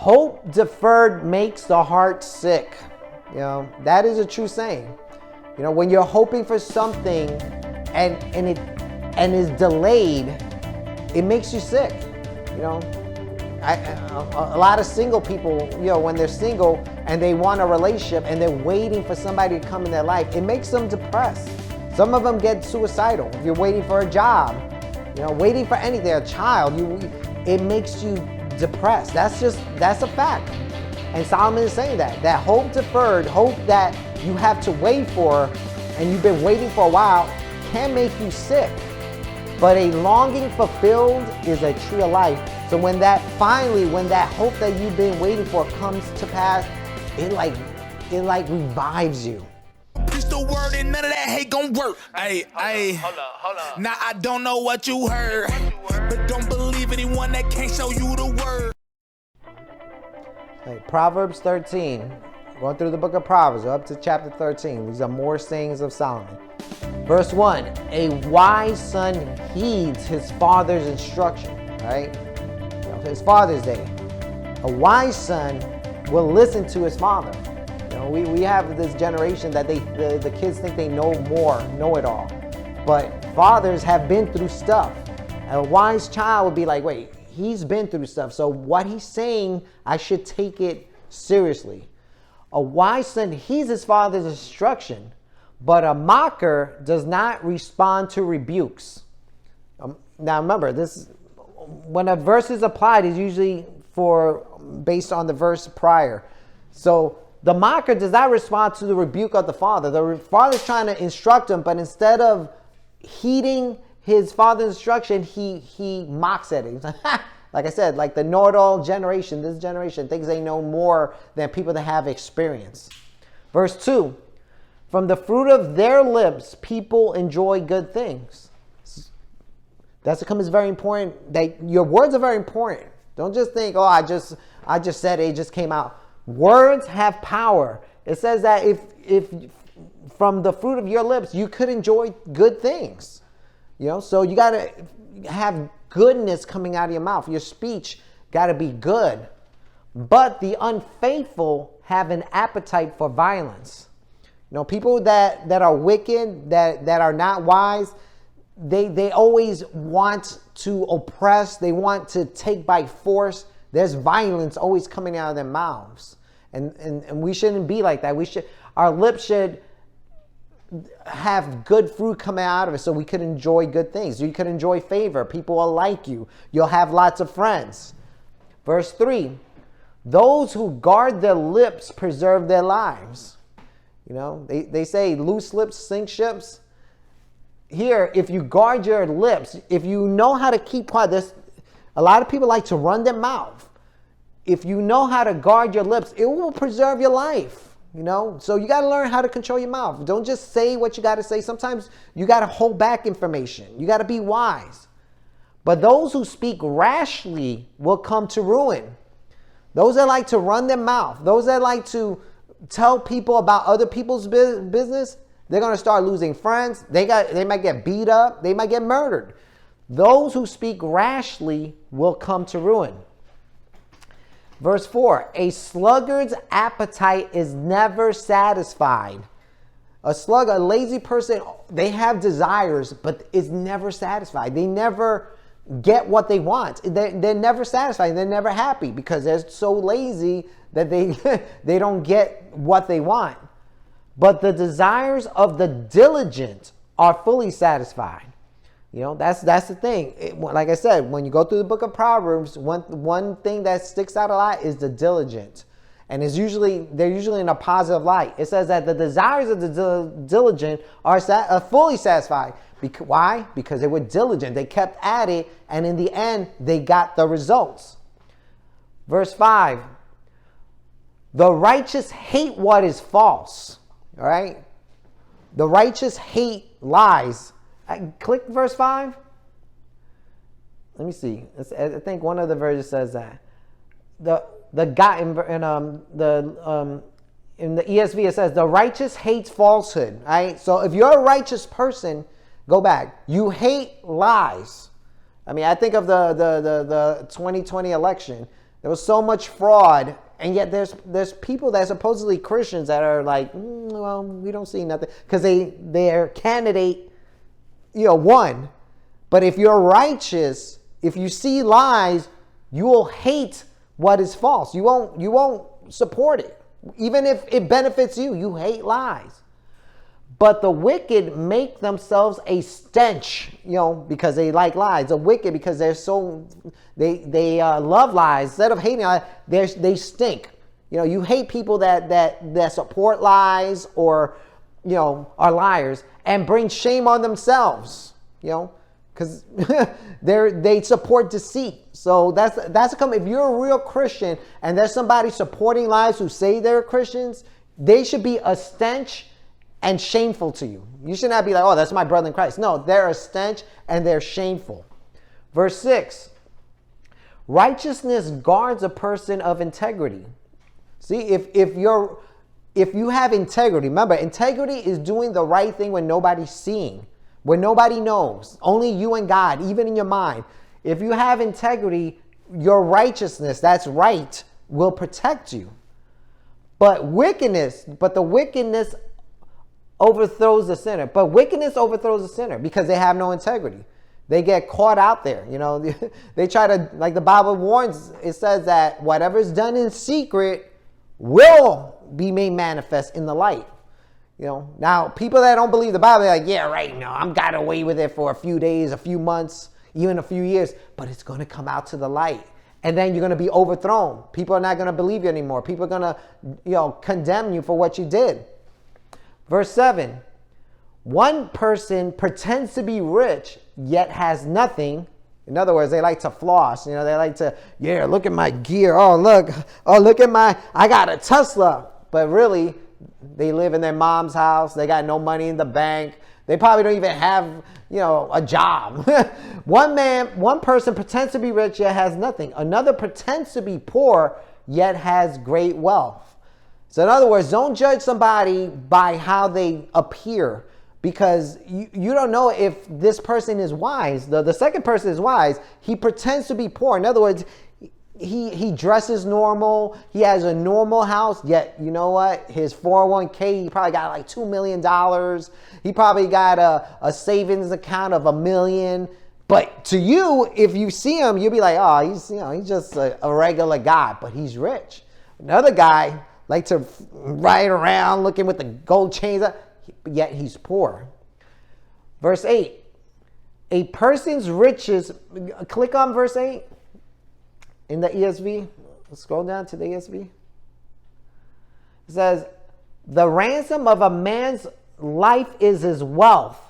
Hope deferred makes the heart sick. That is a true saying. When you're hoping for something and is delayed, it makes you sick. A lot of single people, when they're single and they want a relationship and they're waiting for somebody to come in their life, it makes them depressed. Some of them get suicidal. If you're waiting for a job, waiting for anything, a child, it makes you depressed. That's a fact. And Solomon is saying that hope deferred, hope that you have to wait for, and you've been waiting for a while, can make you sick. But a longing fulfilled is a tree of life. So when that hope that you've been waiting for comes to pass, it revives you. Preach the word and none of that hate gon' work. Hey. Hold up. Now I don't know what you heard, but don't believe anyone that can't show you the word. Proverbs 13. Going through the book of Proverbs, up to chapter 13. These are more sayings of Solomon. Verse 1. A wise son heeds his father's instruction. Right? His Father's Day. A wise son will listen to his father. We have this generation that the kids think they know it all. But fathers have been through stuff. A wise child would be like, wait, he's been through stuff. So what he's saying, I should take it seriously. A wise son heeds his father's instruction, but a mocker does not respond to rebukes. Now remember, when a verse is applied, is usually based on the verse prior. So the mocker does not respond to the rebuke of the father. The father's trying to instruct him, but instead of heeding his father's instruction, he mocks at it. He's like, like I said, like the know-it-all generation, this generation thinks they know more than people that have experience. Verse 2, from the fruit of their lips, people enjoy good things. That's becomes very important. Your words are very important. Don't just think, I just said it just came out. Words have power. It says that if from the fruit of your lips, you could enjoy good things. So you got to have goodness coming out of your mouth. Your speech got to be good. But the unfaithful have an appetite for violence. People that are wicked, that are not wise, they always want to oppress. They want to take by force. There's violence always coming out of their mouths. And we shouldn't be like that. Our lips should have good fruit coming out of it so we could enjoy good things. You could enjoy favor. People will like you. You'll have lots of friends. Verse 3, those who guard their lips preserve their lives. They say loose lips sink ships. Here, if you guard your lips, if you know how to keep quiet, a lot of people like to run their mouth. If you know how to guard your lips, it will preserve your life. So you got to learn how to control your mouth. Don't just say what you got to say. Sometimes you got to hold back information. You got to be wise. But those who speak rashly will come to ruin. Those that like to run their mouth, those that like to tell people about other people's business, they're going to start losing friends. They might get beat up. They might get murdered. Those who speak rashly will come to ruin. Verse 4, a sluggard's appetite is never satisfied. A lazy person, they have desires, but is never satisfied. They never get what they want. They're never satisfied. They're never happy because they're so lazy that they don't get what they want. But the desires of the diligent are fully satisfied. That's the thing. Like I said, when you go through the book of Proverbs, one thing that sticks out a lot is the diligent. And they're usually in a positive light. It says that the desires of the diligent are fully satisfied. Why? Because they were diligent. They kept at it, and in the end, they got the results. Verse 5, the righteous hate what is false. All right? The righteous hate lies. Click verse 5. Let me see. I think one of the verses says that. The guy in the ESV it says the righteous hates falsehood. Right? So if you're a righteous person, go back. You hate lies. I mean, I think of the 2020 election. There was so much fraud. And yet there's people that are supposedly Christians that are like, well, we don't see nothing. Because their candidate, won. But if you're righteous, if you see lies, you will hate what is false. You won't support it. Even if it benefits you, you hate lies. But the wicked make themselves a stench, because they like lies. The wicked, because they love lies. Instead of hating lies, they stink. You hate people that support lies or, are liars and bring shame on themselves, because they support deceit. So that's if you're a real Christian and there's somebody supporting lies who say they're Christians, they should be a stench and shameful to you. You should not be like, oh, that's my brother in Christ. No, they're a stench and they're shameful. Verse 6, righteousness guards a person of integrity. See, if you have integrity, remember, integrity is doing the right thing when nobody's seeing, when nobody knows, only you and God, even in your mind. If you have integrity, your righteousness, that's right, will protect you. But the wickedness overthrows the sinner. But wickedness overthrows the sinner because they have no integrity. They get caught out there. They try to, like the Bible warns, it says that whatever is done in secret will be made manifest in the light. Now people that don't believe the Bible, they're like, yeah, right, I'm got away with it for a few days, a few months, even a few years, but it's going to come out to the light. And then you're going to be overthrown. People are not going to believe you anymore. People are going to, condemn you for what you did. Verse 7, one person pretends to be rich, yet has nothing. In other words, they like to floss. They like to, look at my gear. Oh, look at I got a Tesla. But really, they live in their mom's house. They got no money in the bank. They probably don't even have, a job. One person pretends to be rich, yet has nothing. Another pretends to be poor, yet has great wealth. So in other words, don't judge somebody by how they appear, because you don't know if this person is wise. The second person is wise. He pretends to be poor. In other words, he dresses normal. He has a normal house, yet you know what? His 401k, he probably got like $2 million. He probably got a savings account of $1 million. But to you, if you see him, you'll be like, oh, he's just a regular guy, but he's rich. Another guy like to ride around looking with the gold chains, yet he's poor. Verse 8, a person's riches, click on verse 8 in the ESV. Scroll down to the ESV. It says, the ransom of a man's life is his wealth.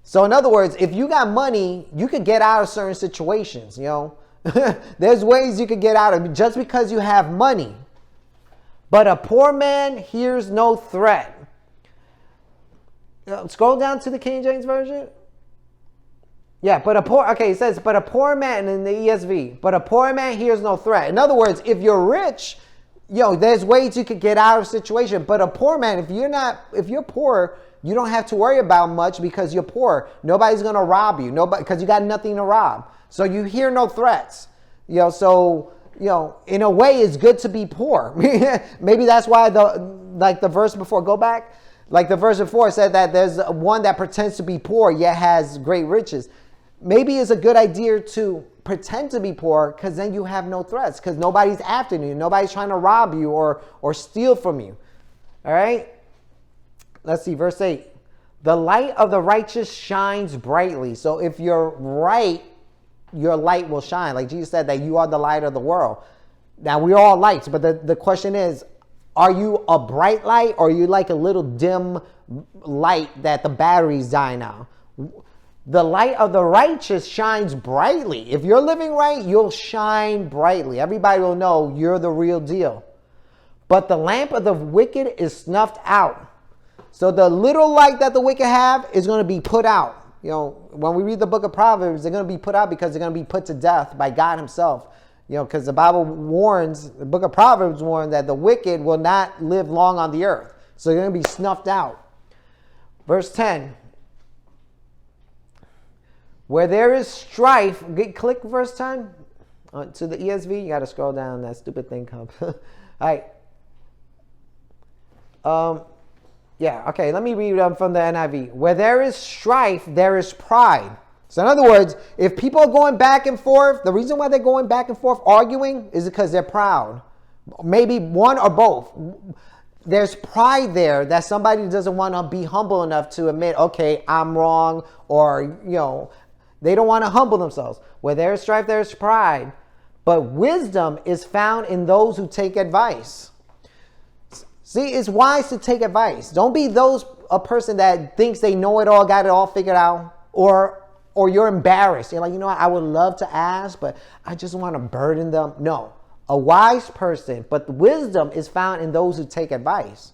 So in other words, if you got money, you could get out of certain situations, There's ways you could get out of just because you have money. But a poor man hears no threat. Scroll down to the King James Version. Yeah, it says, but a poor man in the ESV, but a poor man hears no threat. In other words, if you're rich, there's ways you could get out of a situation. But a poor man, if you're poor, you don't have to worry about much because you're poor. Nobody's going to rob you. Because you got nothing to rob. So you hear no threats. In a way, it's good to be poor. Maybe that's why the verse before, go back. Like the verse before said that there's one that pretends to be poor, yet has great riches. Maybe it's a good idea to pretend to be poor because then you have no threats because nobody's after you. Nobody's trying to rob you or steal from you. All right? Let's see, verse 8. The light of the righteous shines brightly. So if you're right, your light will shine. Like Jesus said that you are the light of the world. Now, we're all lights, but the question is, are you a bright light or are you like a little dim light that the battery's dying out? The light of the righteous shines brightly. If you're living right, you'll shine brightly. Everybody will know you're the real deal. But the lamp of the wicked is snuffed out. So the little light that the wicked have is going to be put out. When we read the book of Proverbs, they're going to be put out because they're going to be put to death by God himself. Because the Bible warns, the book of Proverbs warns that the wicked will not live long on the earth. So they're going to be snuffed out. Verse 10. Where there is strife, click verse 10. To the ESV, you got to scroll down. That stupid thing comes. All right. Yeah, okay, let me read from the NIV. Where there is strife, there is pride. So in other words, if people are going back and forth, the reason why they're going back and forth arguing is because they're proud. Maybe one or both. There's pride there that somebody doesn't want to be humble enough to admit, okay, I'm wrong, or, they don't want to humble themselves. Where there is strife, there is pride. But wisdom is found in those who take advice. See, it's wise to take advice. Don't be a person that thinks they know it all, got it all figured out, or you're embarrassed. You're like, I would love to ask, but I just want to burden them. No, a wise person, but wisdom is found in those who take advice.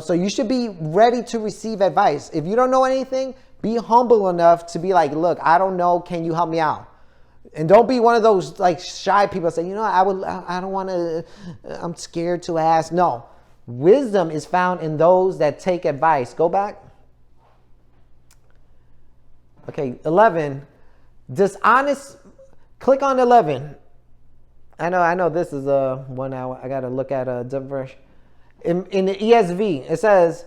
So you should be ready to receive advice. If you don't know anything, be humble enough to be like, look, I don't know. Can you help me out? And don't be one of those like shy people that say, I don't want to, I'm scared to ask. No. Wisdom is found in those that take advice. Go back. Okay, 11. Dishonest. Click on 11. I know this is a 1 hour. I got to look at a different version. In the ESV, it says,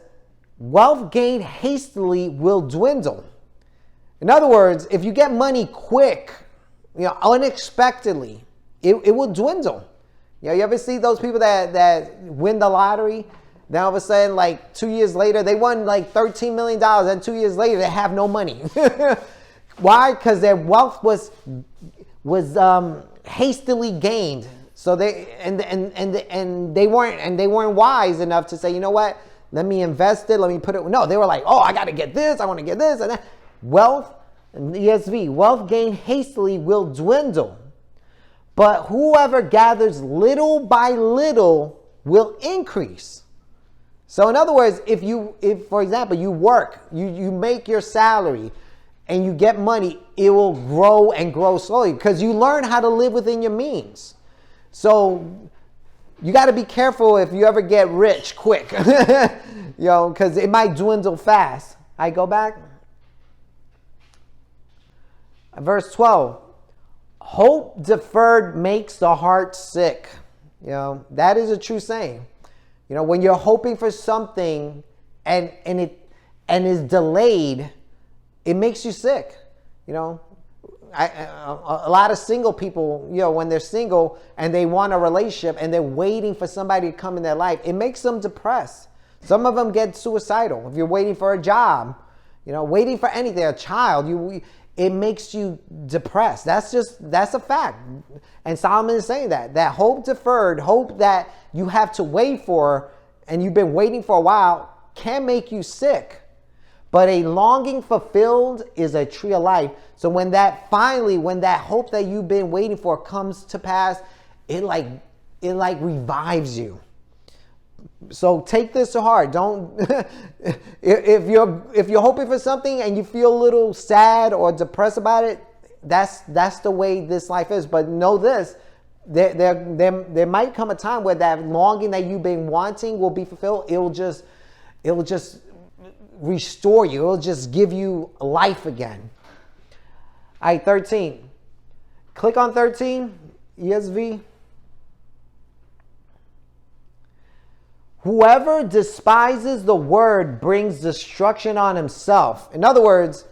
wealth gained hastily will dwindle. In other words, if you get money quick, unexpectedly, it will dwindle. You ever see those people that win the lottery? Then all of a sudden, like 2 years later, they won like $13 million. And 2 years later, they have no money. Why? Because their wealth was hastily gained. So they weren't wise enough to say, you know what? Let me invest it. Let me put it. No, they were like, oh, I got to get this. I want to get this and that. Wealth, ESV, wealth gained hastily will dwindle. But whoever gathers little by little will increase. So in other words, if for example, you work, you make your salary and you get money, it will grow and grow slowly because you learn how to live within your means. So you got to be careful if you ever get rich quick, because it might dwindle fast. I go back. Verse 12. Hope deferred makes the heart sick. That is a true saying. When you're hoping for something and is delayed, it makes you sick. A lot of single people, when they're single and they want a relationship and they're waiting for somebody to come in their life, it makes them depressed. Some of them get suicidal. If you're waiting for a job, waiting for anything, a child, it makes you depressed. That's a fact. And Solomon is saying that hope deferred, hope that you have to wait for and you've been waiting for a while can make you sick. But a longing fulfilled is a tree of life. So when that hope that you've been waiting for comes to pass, it revives you. So take this to heart. Don't if you're hoping for something and you feel a little sad or depressed about it, that's the way this life is. But know this, there might come a time where that longing that you've been wanting will be fulfilled. It'll just restore you. It'll just give you life again. All right, 13. Click on 13, ESV. Whoever despises the word brings destruction on himself. In other words,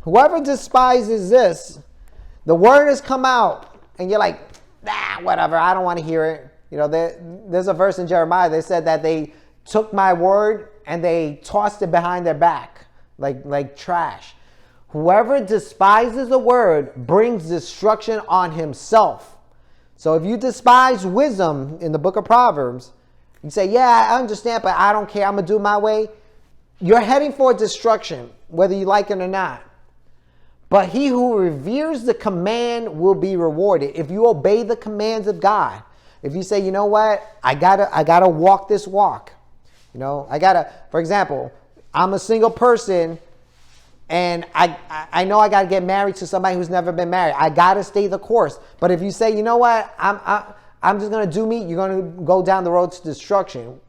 whoever despises this, the word has come out, and you're like, whatever, I don't want to hear it. There's a verse in Jeremiah that said that they took my word and they tossed it behind their back like trash. Whoever despises the word brings destruction on himself. So if you despise wisdom in the book of Proverbs, you say, yeah, I understand, but I don't care. I'm going to do it my way. You're heading for destruction, whether you like it or not. But he who reveres the command will be rewarded. If you obey the commands of God, if you say, you know what, I gotta walk this walk. For example, I'm a single person and I know I gotta get married to somebody who's never been married. I gotta stay the course. But if you say, you know what, I'm just going to do me, you're going to go down the road to destruction.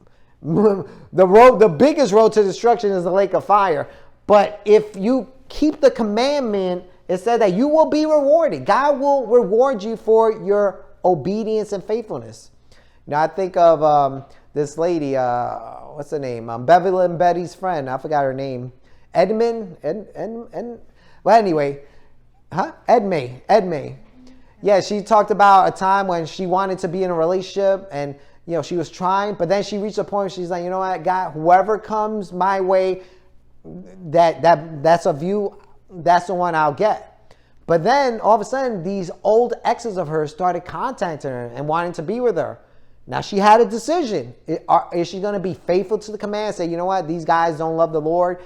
The biggest road to destruction is the lake of fire. But if you keep the commandment it said that you will be rewarded. God will reward you for your obedience and faithfulness. Now, I think of this lady, what's her name? Beverly and Betty's friend. I forgot her name. Edmund? Well, anyway, Edmay. Yeah, she talked about a time when she wanted to be in a relationship and, she was trying, but then she reached a point where she's like, you know what, God, whoever comes my way that's of you, that's the one I'll get. But then all of a sudden, these old exes of hers started contacting her and wanting to be with her. Now she had a decision. Is she going to be faithful to the command? Say, you know what, these guys don't love the Lord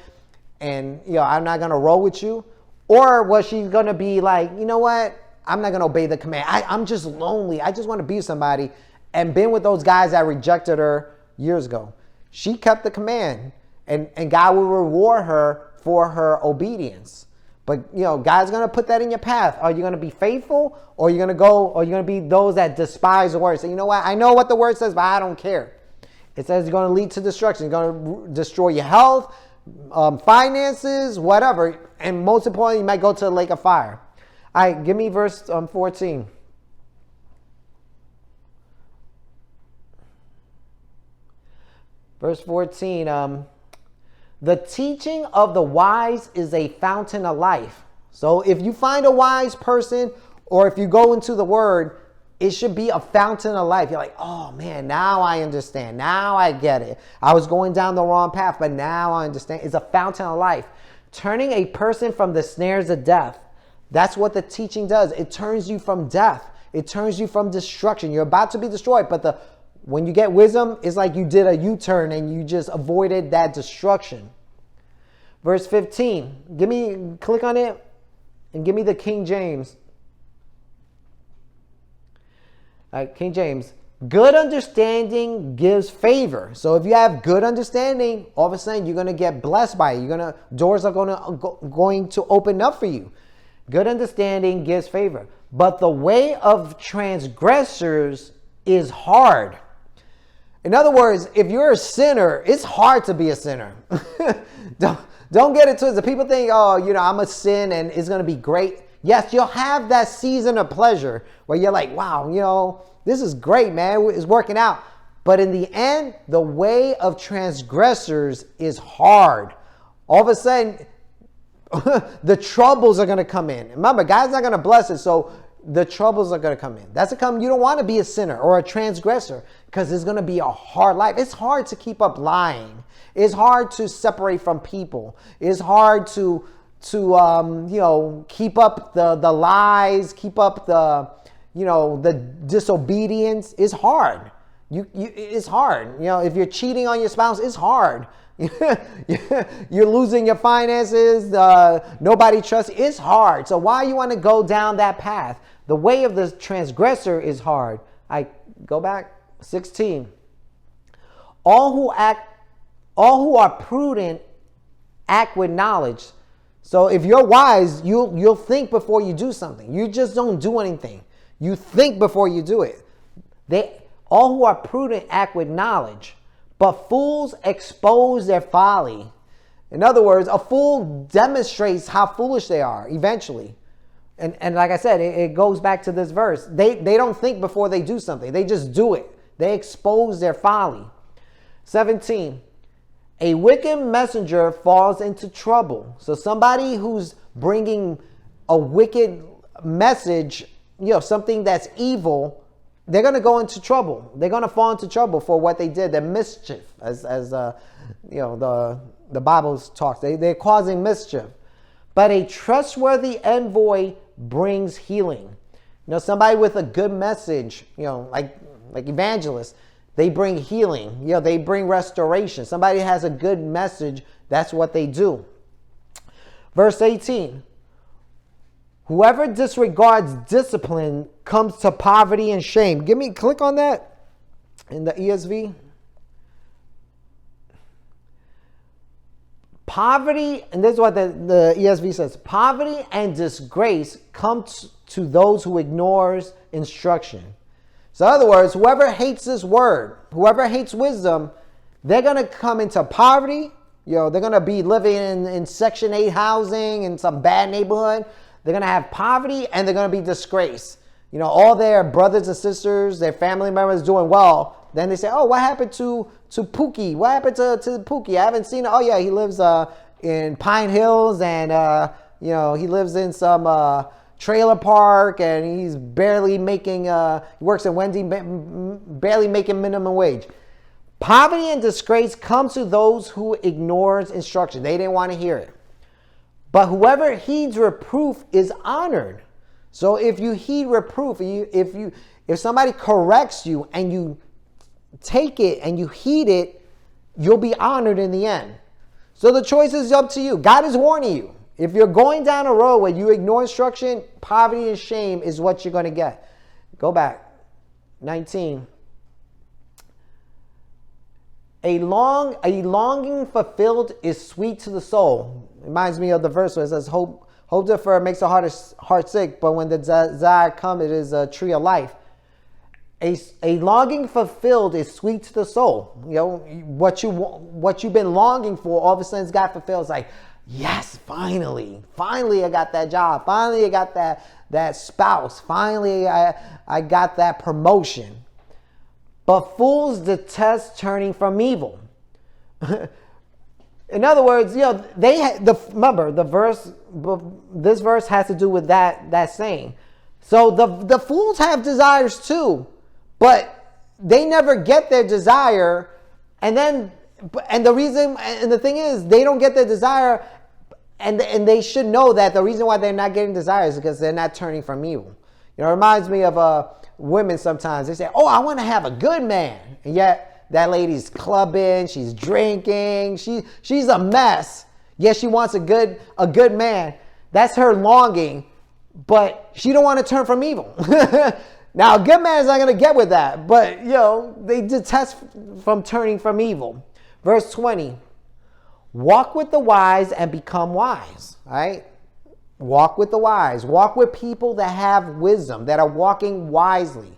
and, I'm not going to roll with you. Or was she going to be like, you know what, I'm not going to obey the command. I'm just lonely. I just want to be with somebody, and been with those guys that rejected her years ago. She kept the command, and God will reward her for her obedience. But, God's going to put that in your path. Are you going to be faithful, or are you going to be those that despise the word? Say, you know what? I know what the word says, but I don't care. It says it's going to lead to destruction. It's going to destroy your health, finances, whatever. And most importantly, you might go to the lake of fire. All right, give me verse 14. Verse 14, the teaching of the wise is a fountain of life. So if you find a wise person, or if you go into the word, it should be a fountain of life. You're like, oh man, now I understand. Now I get it. I was going down the wrong path, but now I understand. It's a fountain of life. Turning a person from the snares of death. That's what the teaching does. It turns you from death. It turns you from destruction. You're about to be destroyed, but when you get wisdom, it's like you did a U-turn and you just avoided that destruction. Verse 15. Click on it and give me the King James. All right, King James. Good understanding gives favor. So if you have good understanding, all of a sudden you're going to get blessed by it. Doors are going to open up for you. Good understanding gives favor. But the way of transgressors is hard. In other words, if you're a sinner, it's hard to be a sinner. Don't get it twisted. People think, I'm a sin and it's going to be great. Yes, you'll have that season of pleasure where you're like, wow, this is great, man. It's working out. But in the end, the way of transgressors is hard. All of a sudden, the troubles are going to come in. Remember, God's not going to bless it, so the troubles are going to come in. You don't want to be a sinner or a transgressor because it's going to be a hard life. It's hard to keep up lying. It's hard to separate from people. It's hard to keep up the lies, keep up the disobedience. It's hard. It's hard. If you're cheating on your spouse, it's hard. You're losing your finances. Nobody trusts you. It's hard. So why you want to go down that path? The way of the transgressor is hard. I go back 16. All who are prudent act with knowledge. So if you're wise, you'll think before you do something. You just don't do anything. You think before you do it. All who are prudent act with knowledge, but fools expose their folly. In other words, a fool demonstrates how foolish they are eventually. And like I said, it goes back to this verse. They don't think before they do something. They just do it. They expose their folly. 17. A wicked messenger falls into trouble. So somebody who's bringing a wicked message, something that's evil, they're going to go into trouble. They're going to fall into trouble for what they did. They're mischief, as the Bible talks. They're causing mischief. But a trustworthy envoy brings healing. Somebody with a good message, like evangelists, they bring healing. They bring restoration. Somebody has a good message. That's what they do. Verse 18. Whoever disregards discipline comes to poverty and shame. Click on that in the ESV. Poverty, and this is what the ESV says. Poverty and disgrace come to those who ignores instruction. So in other words, whoever hates this word, whoever hates wisdom, they're going to come into poverty. They're going to be living in Section 8 housing in some bad neighborhood. They're going to have poverty and they're going to be disgraced. You know, all their brothers and sisters, their family members doing well. Then they say, oh, what happened to Pookie? What happened to Pookie? I haven't seen it. Oh, yeah, he lives in Pine Hills and, you know, he lives in some trailer park and he's barely making, he works at Wendy, barely making minimum wage. Poverty and disgrace comes to those who ignores instruction. They didn't want to hear it. But whoever heeds reproof is honored. So if you heed reproof, if somebody corrects you and you take it and you heed it, you'll be honored in the end. So the choice is up to you. God is warning you. If you're going down a road where you ignore instruction, poverty and shame is what you're going to get. Go back. 19. A longing fulfilled is sweet to the soul. Reminds me of the verse where it says, hope deferred makes the heart sick, but when the desire comes, it is a tree of life. A longing fulfilled is sweet to the soul. You know, what you've been longing for, all of a sudden it's got fulfilled. It's like, yes, finally I got that job. Finally I got that spouse. Finally I got that promotion. But fools detest turning from evil. In other words, you know, remember the verse. This verse has to do with that saying. So the fools have desires too, but they never get their desire. And the thing is, they don't get their desire, and they should know that the reason why they're not getting desire is because they're not turning from evil. You know, it reminds me of women sometimes. They say, oh, I want to have a good man. And yet that lady's clubbing, she's drinking, she's a mess. Yes, she wants a good man. That's her longing, but she don't want to turn from evil. Now, a good man is not going to get with that, but, you know, they detest from turning from evil. Verse 20, walk with the wise and become wise, all right? Walk with the wise. Walk with people that have wisdom, that are walking wisely.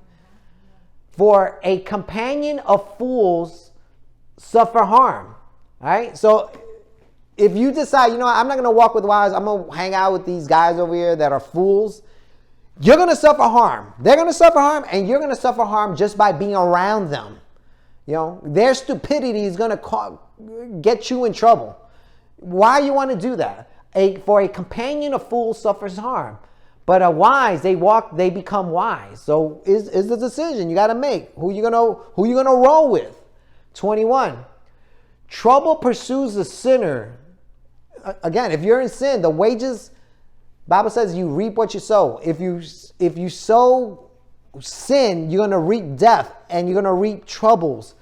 For a companion of fools suffer harm. All right? So if you decide, you know, I'm not going to walk with wise, I'm going to hang out with these guys over here that are fools, you're going to suffer harm. They're going to suffer harm, and you're going to suffer harm just by being around them. You know, their stupidity is going to get you in trouble. Why you want to do that? For a companion of fools suffers harm, but a wise, they become wise. So is the decision you got to make who you gonna roll with. 21. Trouble pursues the sinner. Again, if you're in sin, the wages, Bible says you reap what you sow. If you sow sin, you're gonna reap death and you're gonna reap troubles.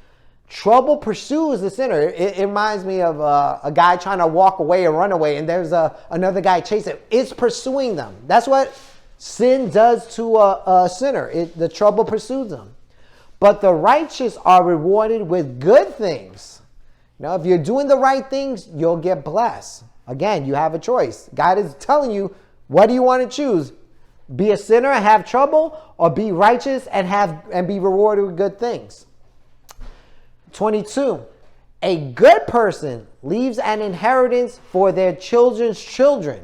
Trouble pursues the sinner. It reminds me of a guy trying to walk away or run away, and there's another guy chasing. It's pursuing them. That's what sin does to a sinner. The trouble pursues them. But the righteous are rewarded with good things. You know, if you're doing the right things, you'll get blessed. Again, you have a choice. God is telling you, what do you want to choose? Be a sinner and have trouble, or be righteous and be rewarded with good things. 22. A good person leaves an inheritance for their children's children.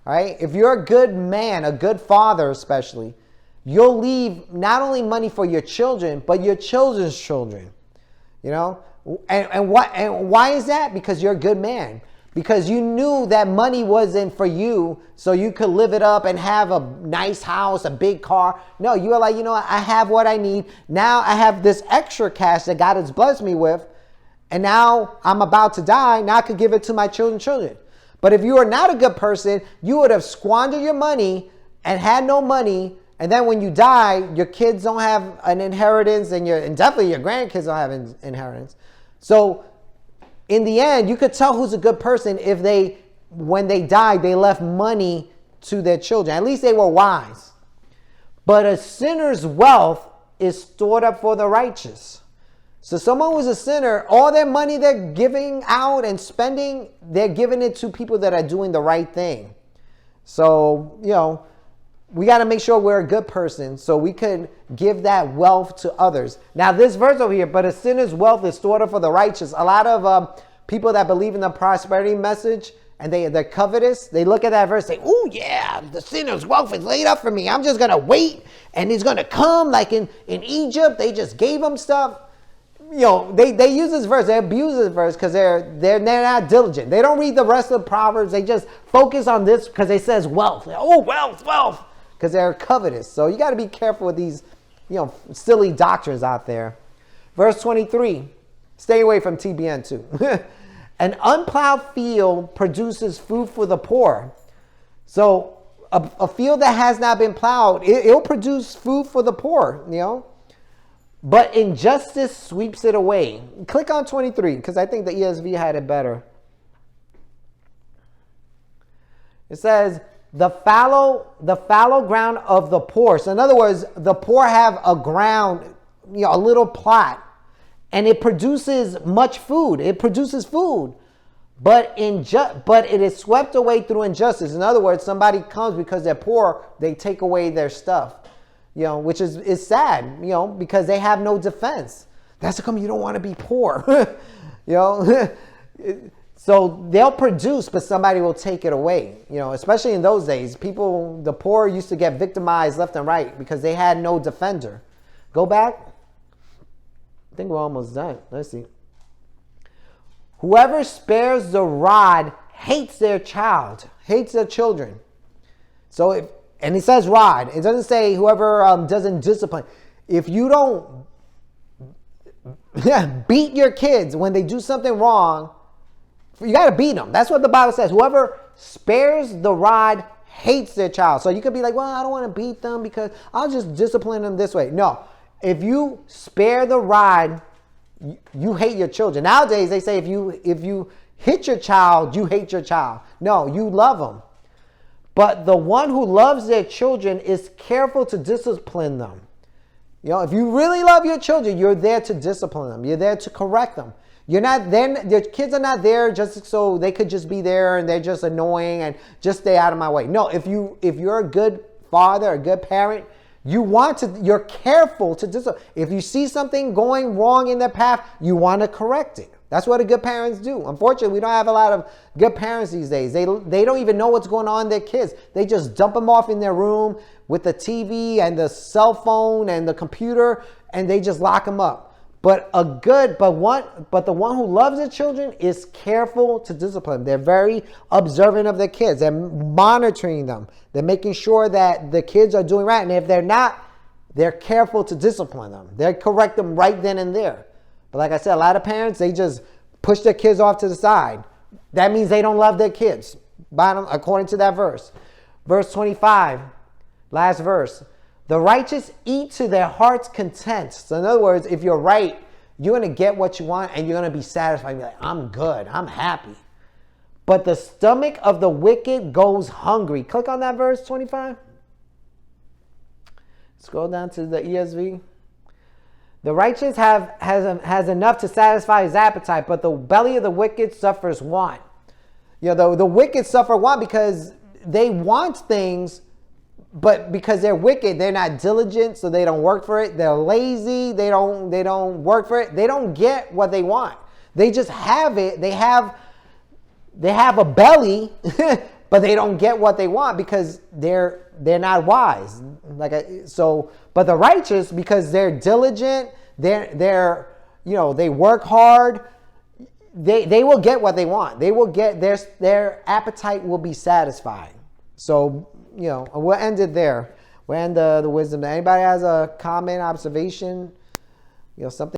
All right? If you're a good man, a good father especially, you'll leave not only money for your children, but your children's children. You know? And why is that? Because you're a good man. Because you knew that money wasn't for you, so you could live it up and have a nice house, a big car. No, you were like, you know what? I have what I need. Now I have this extra cash that God has blessed me with, and now I'm about to die. Now I could give it to my children's children. But if you are not a good person, you would have squandered your money and had no money, and then when you die, your kids don't have an inheritance, and definitely your grandkids don't have an inheritance. So in the end, you could tell who's a good person if when they died, they left money to their children. At least they were wise. But a sinner's wealth is stored up for the righteous. So someone who's a sinner, all their money they're giving out and spending, they're giving it to people that are doing the right thing. So, you know, we got to make sure we're a good person so we could give that wealth to others. Now, this verse over here, but a sinner's wealth is stored up for the righteous. A lot of people that believe in the prosperity message, and they're covetous, they look at that verse and say, oh yeah, the sinner's wealth is laid up for me. I'm just going to wait and he's going to come like in Egypt. They just gave him stuff. They use this verse, they abuse this verse because they're not diligent. They don't read the rest of the Proverbs. They just focus on this because it says wealth. Oh, wealth, because they're covetous. So you got to be careful with these, silly doctrines out there. Verse 23, stay away from TBN too. An unplowed field produces food for the poor. So a field that has not been plowed, it'll produce food for the poor, But injustice sweeps it away. Click on 23, because I think the ESV had it better. It says, the fallow ground of the poor. So in other words, the poor have a ground, a little plot, and it produces much food. It produces food. But it is swept away through injustice. In other words, somebody comes because they're poor, they take away their stuff. Which is sad, because they have no defense. That's how come you don't want to be poor, So they'll produce, but somebody will take it away, especially in those days. The poor used to get victimized left and right because they had no defender. Go back. I think we're almost done. Let's see. Whoever spares the rod hates their children. So and it says rod. It doesn't say whoever doesn't discipline. If you don't beat your kids when they do something wrong, you got to beat them. That's what the Bible says. Whoever spares the rod hates their child. So you could be like, well, I don't want to beat them because I'll just discipline them this way. No. If you spare the rod, you hate your children. Nowadays, they say if you hit your child, you hate your child. No, you love them. But the one who loves their children is careful to discipline them. If you really love your children, you're there to discipline them. You're there to correct them. Your kids are not there just so they could just be there and they're just annoying and just stay out of my way. No, if you're a good father, a good parent, you're careful to discipline. If you see something going wrong in their path, you want to correct it. That's what the good parents do. Unfortunately, we don't have a lot of good parents these days. They don't even know what's going on in their kids. They just dump them off in their room with the TV and the cell phone and the computer, and they just lock them up. But the one who loves their children is careful to discipline. They're very observant of their kids. They're monitoring them. They're making sure that the kids are doing right. And if they're not, they're careful to discipline them. They correct them right then and there. But like I said, a lot of parents, they just push their kids off to the side. That means they don't love their kids, according to that verse. Verse 25, last verse. The righteous eat to their heart's content. So in other words, if you're right, you're going to get what you want and you're going to be satisfied. You're like, I'm good. I'm happy. But the stomach of the wicked goes hungry. Click on that verse 25. Scroll down to the ESV. The righteous has enough to satisfy his appetite, but the belly of the wicked suffers want. The wicked suffer want because they want things, but because they're wicked, they're not diligent, so they don't work for it. They're lazy, they don't work for it. They don't get what they want. They just have it. They have a belly, but they don't get what they want because they're not wise. But the righteous, because they're diligent, they work hard, they will get what they want. They will get their appetite will be satisfied. So, we'll end it there. We'll end the wisdom. Anybody has a comment, observation, something?